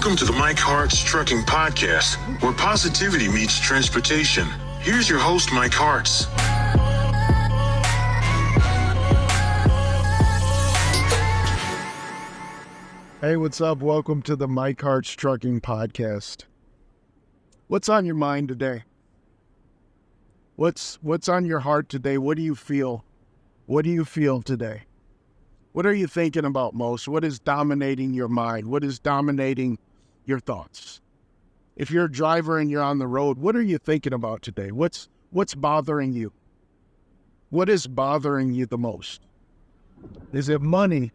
Welcome to the Mike Harts Trucking Podcast, where positivity meets transportation. Here's your host, Mike Harts. Hey, what's up? Welcome to the Mike Harts Trucking Podcast. What's on your mind today? What's on your heart today? What do you feel? What do you feel today? What are you thinking about most? What is dominating your mind? What is dominating your thoughts? If you're a driver and you're on the road, what are you thinking about today? What's bothering you? What is bothering you the most? Is it money?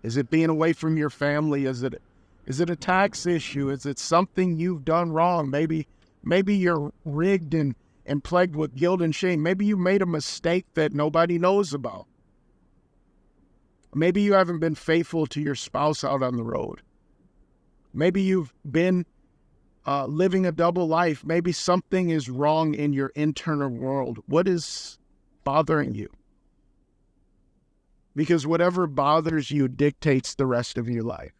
Is it being away from your family? Is it a tax issue? Is it something you've done wrong? Maybe you're rigged and plagued with guilt and shame. Maybe you made a mistake that nobody knows about. Maybe you haven't been faithful to your spouse out on the road. Maybe you've been living a double life. Maybe something is wrong in your internal world. What is bothering you? Because whatever bothers you dictates the rest of your life,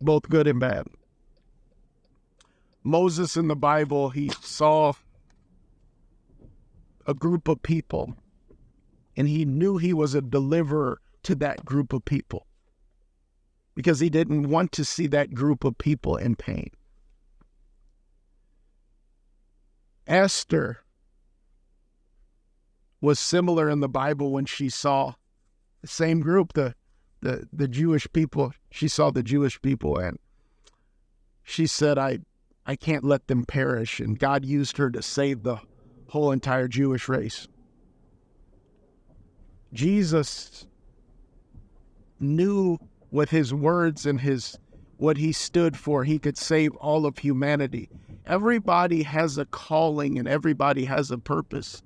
both good and bad. Moses in the Bible, he saw a group of people, and he knew he was a deliverer to that group of people because he didn't want to see that group of people in pain. Esther was similar in the Bible when she saw the same group, the Jewish people. She saw the Jewish people, and she said, I can't let them perish. And God used her to save the whole entire Jewish race. Jesus knew with his words and what he stood for, he could save all of humanity. Everybody has a calling and everybody has a purpose.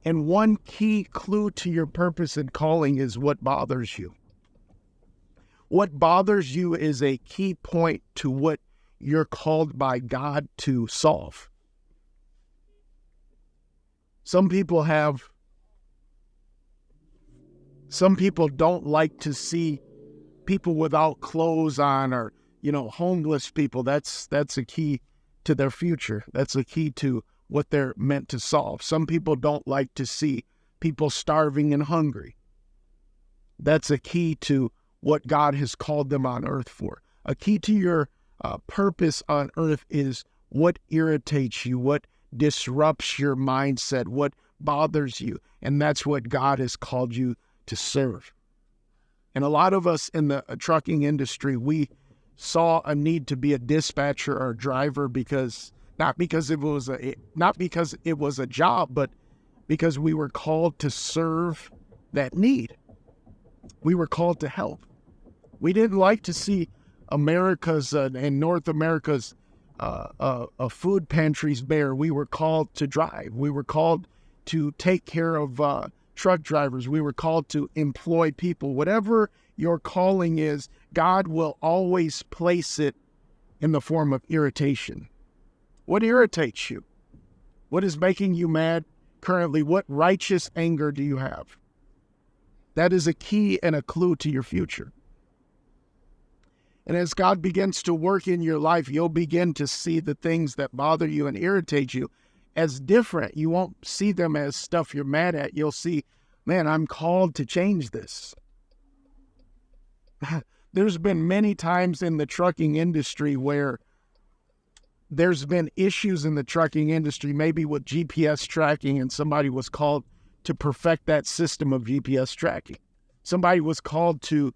And one key clue to your purpose and calling is what bothers you. What bothers you is a key point to what you're called by God to solve. Some people don't like to see people without clothes on, or, homeless people. That's a key to their future. That's a key to what they're meant to solve. Some people don't like to see people starving and hungry. That's a key to what God has called them on earth for. A key to your purpose on earth is what irritates you, what disrupts your mindset, what bothers you. And that's what God has called you to serve. And a lot of us in the trucking industry, we saw a need to be a dispatcher or a driver not because it was a job, but because we were called to serve that need. We were called to help. We didn't like to see America's and North America's food pantries bare. We were called to drive. We were called to take care of truck drivers. We were called to employ people. Whatever your calling is, God will always place it in the form of irritation. What irritates you? What is making you mad currently? What righteous anger do you have? That is a key and a clue to your future. And as God begins to work in your life, you'll begin to see the things that bother you and irritate you as different. You won't see them as stuff you're mad at. You'll see, man, I'm called to change this. There's been many times in the trucking industry where there's been issues in the trucking industry, maybe with GPS tracking, and somebody was called to perfect that system of GPS tracking. Somebody was called to,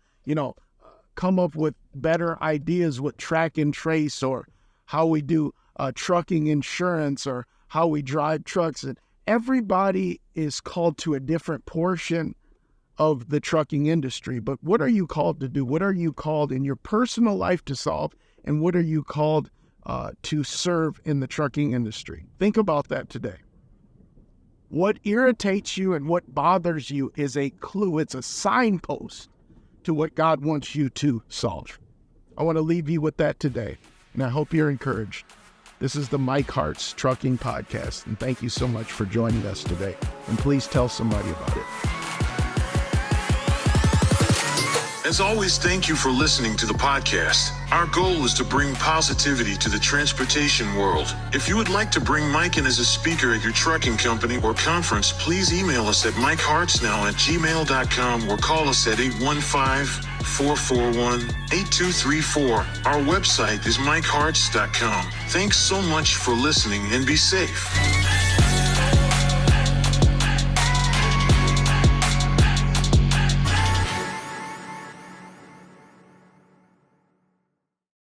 come up with better ideas with track and trace, or how we do trucking insurance, or how we drive trucks. And everybody is called to a different portion of the trucking industry. But what are you called to do? What are you called in your personal life to solve? And what are you called to serve in the trucking industry? Think about that today. What irritates you and what bothers you is a clue. It's a signpost to what God wants you to solve. I want to leave you with that today, and I hope you're encouraged. This is the Mike Harts Trucking Podcast, and thank you so much for joining us today. And please tell somebody about it. As always, thank you for listening to the podcast. Our goal is to bring positivity to the transportation world. If you would like to bring Mike in as a speaker at your trucking company or conference, please email us at mikehartsnow@gmail.com or call us at 815-441-8234. Our website is mikeharts.com. Thanks so much for listening and be safe.